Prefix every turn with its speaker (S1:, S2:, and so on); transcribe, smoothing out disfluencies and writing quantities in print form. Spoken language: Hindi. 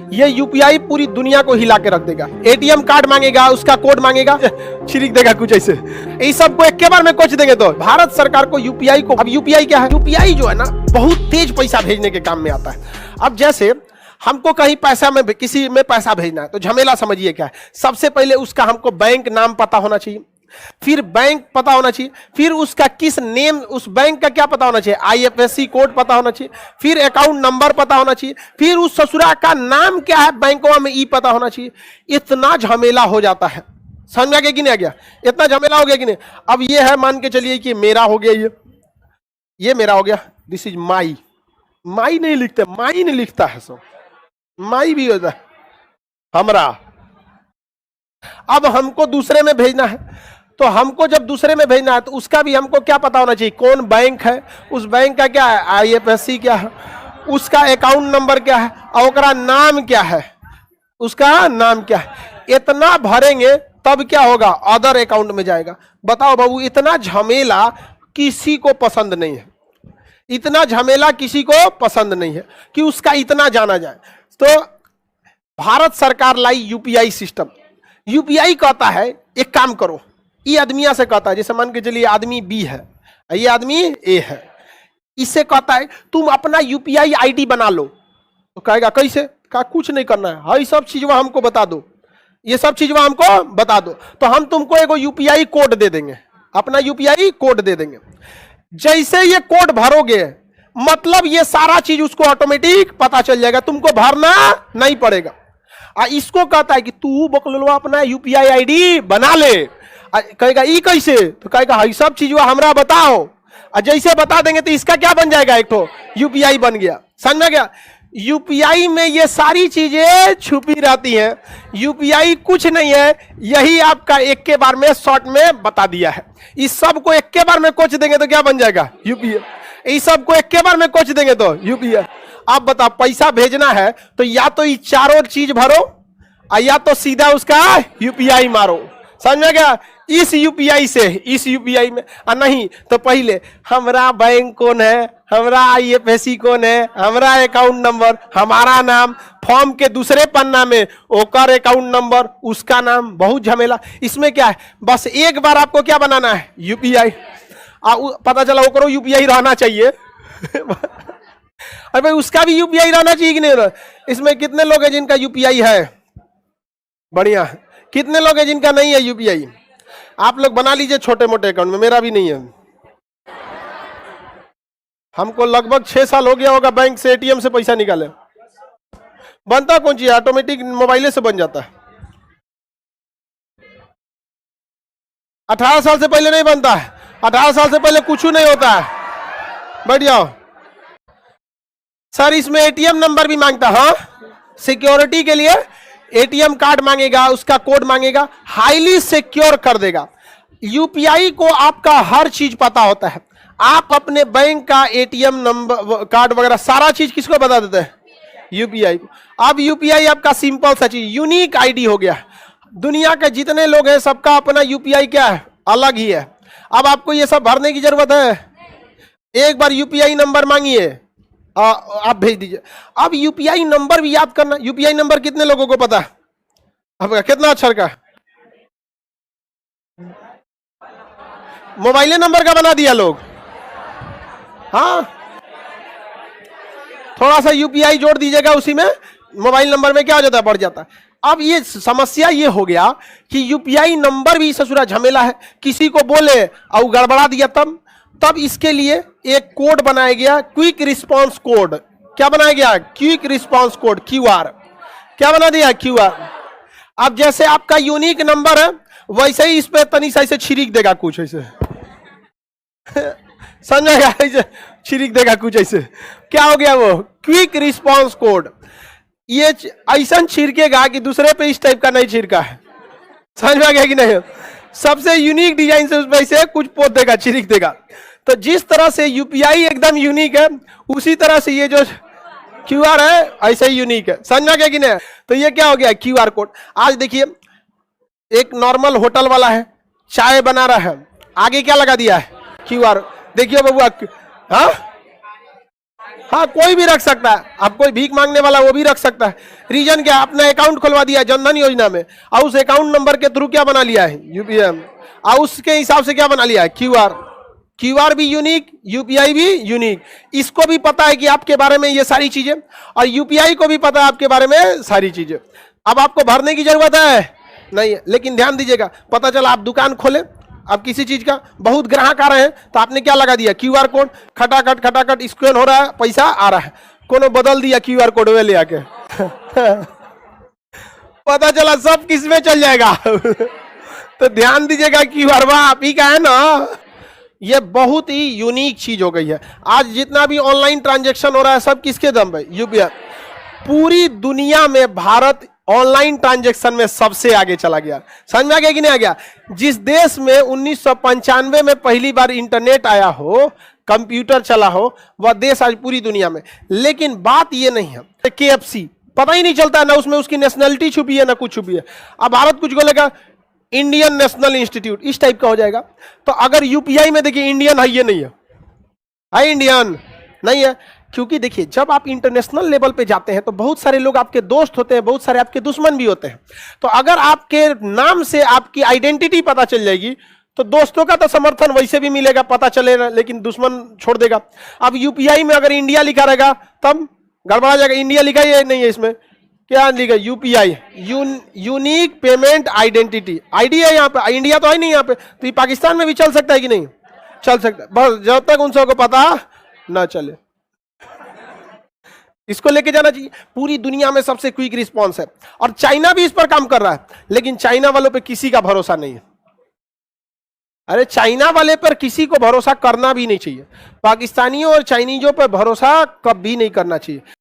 S1: ये यूपीआई पूरी दुनिया को हिला के रख देगा। एटीएम कार्ड मांगेगा, उसका कोड मांगेगा, छिड़क देगा कुछ ऐसे। इस सबको एक के बार में कोच देंगे। तो भारत सरकार को यूपीआई को, अब यूपीआई क्या है? यूपीआई जो है ना बहुत तेज पैसा भेजने के काम में आता है। अब जैसे हमको कहीं पैसा में, किसी में पैसा भेजना है तो झमेला समझिए क्या है। सबसे पहले उसका हमको बैंक नाम पता होना चाहिए, फिर बैंक पता होना चाहिए, फिर उसका किस नेम, उस बैंक का क्या पता होना चाहिए, आईएफएससी कोड पता होना चाहिए, फिर अकाउंट नंबर पता होना चाहिए, फिर उस ससुरा का नाम क्या है बैंकों में, ई पता होना चाहिए। इतना झमेला हो जाता है। समझ में आ गया कि नहीं आ गया? इतना झमेला हो गया कि नहीं? अब ये है, मान के चलिए कि मेरा हो गया, ये मेरा हो गया, दिस इज माई। माई नहीं लिखते, माई नहीं लिखता है, सब माई भी होता है हमरा। अब हमको दूसरे में भेजना है, तो हमको जब दूसरे में भेजना है तो उसका भी हमको क्या पता होना चाहिए, कौन बैंक है, उस बैंक का क्या है, आईएफएससी क्या है, उसका अकाउंट नंबर क्या है, और उसका नाम क्या है, उसका नाम क्या है। इतना भरेंगे तब क्या होगा, अदर अकाउंट में जाएगा। बताओ बाबू, इतना झमेला किसी को पसंद नहीं है। इतना झमेला किसी को पसंद नहीं है कि उसका इतना जाना जाए। तो भारत सरकार लाई यूपीआई सिस्टम। यूपीआई कहता है एक काम करो, ये आदमिया से कहता है, जैसे मान के चलिए आदमी बी है, ये आदमी ए है, इससे कहता है तुम अपना यूपीआई आईडी बना लो। तो कहेगा कैसे? कहा कुछ नहीं करना है, हाँ सब चीज वह हमको बता दो, ये सब चीज वह हमको बता दो, तो हम तुमको एगो यूपीआई कोड दे देंगे, अपना यूपीआई कोड दे देंगे। जैसे ये कोड भरोगे मतलब ये सारा चीज उसको ऑटोमेटिक पता चल जाएगा, तुमको भरना नहीं पड़ेगा। इसको कहता है कि तू बकलवा अपना यूपीआई आईडी बना ले। कहेगा ई कैसे? तो कहेगा हाँ सब चीज हमरा बताओ, और जैसे बता देंगे तो इसका क्या बन जाएगा, एक तो यूपीआई बन गया। समझ में गया? यूपीआई में ये सारी चीजें छुपी रहती हैं। यूपीआई कुछ नहीं है, यही आपका एक के बार में शॉर्ट में बता दिया है। इस सब को एक के बार में कोच देंगे तो क्या बन जाएगा, यूपीआई। इस सब को एक के बार में कोच देंगे तो यूपीआई। आप बताओ, पैसा भेजना है तो या तो ये चारों चीज भरो, या तो सीधा उसका यूपीआई मारो। समझ में गया? इस यूपीआई से इस यूपीआई में, नहीं तो पहले हमरा बैंक कौन है, हमरा आईएफएससी कौन है, हमरा अकाउंट नंबर, हमारा नाम, फॉर्म के दूसरे पन्ना में ओकर अकाउंट नंबर, उसका नाम, बहुत झमेला। इसमें क्या है, बस एक बार आपको क्या बनाना है, यूपीआई। पता चला ओकरो यूपीआई रहना चाहिए। अरे भाई उसका भी यूपीआई रहना चाहिए कि नहीं? इसमें कितने लोग हैं जिनका यूपीआई है? बढ़िया। कितने लोग हैं जिनका नहीं है यूपीआई? आप लोग बना लीजिए छोटे मोटे अकाउंट में, मेरा भी नहीं है। हमको लगभग 6 साल हो गया होगा बैंक से एटीएम से पैसा निकाले। बनता कौन चीज, ऑटोमेटिक मोबाइल से बन जाता है। 18 साल से पहले नहीं बनता है, 18 साल से पहले कुछ नहीं होता है। बैठ जाओ सर। इसमें एटीएम नंबर भी मांगता है, सिक्योरिटी के लिए एटीएम कार्ड मांगेगा, उसका कोड मांगेगा, हाईली सिक्योर कर देगा। यूपीआई को आपका हर चीज पता होता है। आप अपने बैंक का एटीएम नंबर, कार्ड वगैरह सारा चीज किसको बता देते हैं, यूपीआई को। अब यूपीआई आपका सिंपल सा चीज, यूनिक आईडी हो गया। दुनिया के जितने लोग हैं सबका अपना यूपीआई क्या है, अलग ही है। अब आपको ये सब भरने की जरूरत है? एक बार यूपीआई नंबर मांगिए, आप भेज दीजिए। अब यूपीआई नंबर भी याद करना। यूपीआई नंबर कितने लोगों को पता है? अब कितना अक्षर का? मोबाइल नंबर का बना दिया लोग। हाँ, थोड़ा सा यूपीआई जोड़ दीजिएगा उसी में, मोबाइल नंबर में क्या हो जाता है, बढ़ जाता है। अब ये समस्या ये हो गया कि यूपीआई नंबर भी ससुरा झमेला है। किसी को बोले और गड़बड़ा दिया, तब इसके लिए एक कोड बनाया गया, क्विक रिस्पांस कोड। क्या बनाया गया? Quick response code, QR. क्या बना दिया? क्यूआर। अब जैसे आपका यूनिक नंबर है वैसे ही इस पे तनी सा ऐसे छिड़क देगा कुछ ऐसे। समझेगा? ऐसे छिड़क देगा कुछ ऐसे। क्या हो गया वो? Quick response code. ये ऐसा छिड़केगा कि दूसरे पे इस टाइप का नहीं छिड़का है। समझ में आ गया कि नहीं? सबसे यूनिक डिजाइन से उस पे से कुछ पोत देगा, छिड़क देगा। तो जिस तरह से यूपीआई एकदम यूनिक है, उसी तरह से ये जो क्यूआर है ऐसे ही यूनिक है। समझ में आ गया कि नहीं? तो ये क्या हो गया? QR code. आज देखिए, एक नॉर्मल होटल वाला है, चाय बना रहा है, आगे क्या लगा दिया है? क्यूआर। देखिए बबुआ, हाँ हाँ, कोई भी रख सकता है। अब कोई भीख मांगने वाला वो भी रख सकता है। रीजन क्या? अपना अकाउंट खुलवा दिया जनधन योजना में, और उस अकाउंट नंबर के थ्रू क्या बना लिया है? यूपीआई, और उसके हिसाब से क्या बना लिया है? क्यूआर। क्यूआर भी यूनिक, यूपीआई भी यूनिक। इसको भी पता है कि आपके बारे में ये सारी चीजें, और यूपीआई को भी पता है आपके बारे में सारी चीजें। अब आपको भरने की जरूरत है नहीं है, लेकिन ध्यान दीजिएगा, पता चला आप दुकान खोले, अब किसी चीज का बहुत ग्राहक आ रहे हैं, तो आपने क्या लगा दिया? क्यूआर कोड, खटाखट स्कैन हो रहा है, पैसा आ रहा है। कोनो बदल दिया क्यूआर कोड वे ले आके पता चला सब किस में चल जाएगा तो ध्यान दीजिएगा, क्यूआर आप ही का है ना। ये बहुत ही यूनिक चीज हो गई है। आज जितना भी ऑनलाइन ट्रांजैक्शन हो रहा है सब किसके दम पे? यूपीआई। पूरी दुनिया में भारत ऑनलाइन ट्रांजैक्शन में सबसे आगे चला गया। समझ में आ गया कि नहीं आ गया? जिस देश में 1995 में पहली बार इंटरनेट आया हो, कंप्यूटर चला हो, वह देश आज पूरी दुनिया में। लेकिन बात यह नहीं है, केएफसी पता ही नहीं चलता है ना, उसमें उसकी नेशनलिटी छुपी है ना कुछ छुपी है। अब भारत कुछ बोलेगा इंडियन नेशनल इंस्टीट्यूट, इस टाइप का हो जाएगा। तो अगर यूपीआई में देखिए इंडियन है, ये नहीं है इंडियन नहीं है। क्योंकि देखिए जब आप इंटरनेशनल लेवल पे जाते हैं तो बहुत सारे लोग आपके दोस्त होते हैं, बहुत सारे आपके दुश्मन भी होते हैं। तो अगर आपके नाम से आपकी आइडेंटिटी पता चल जाएगी तो दोस्तों का तो समर्थन वैसे भी मिलेगा, पता चलेगा, लेकिन दुश्मन छोड़ देगा। अब यूपीआई में अगर इंडिया लिखा रहेगा तब गड़बड़ा जाएगा। इंडिया लिखा ही नहीं है, इसमें क्या लिखा? UPI, unique payment identity, ID है यहाँ पे, इंडिया तो है नहीं यहाँ पे। तो ये पाकिस्तान में भी चल सकता है कि नहीं? चल सकता है, बस जब तक उन सबको पता ना चले। इसको लेके जाना चाहिए। पूरी दुनिया में सबसे क्विक रिस्पांस है, और चाइना भी इस पर काम कर रहा है, लेकिन चाइना वालों पे किसी का भरोसा नहीं है। अरे चाइना वाले पर किसी को भरोसा करना भी नहीं चाहिए। पाकिस्तानियों और चाइनीजों पर भरोसा कभी नहीं करना चाहिए।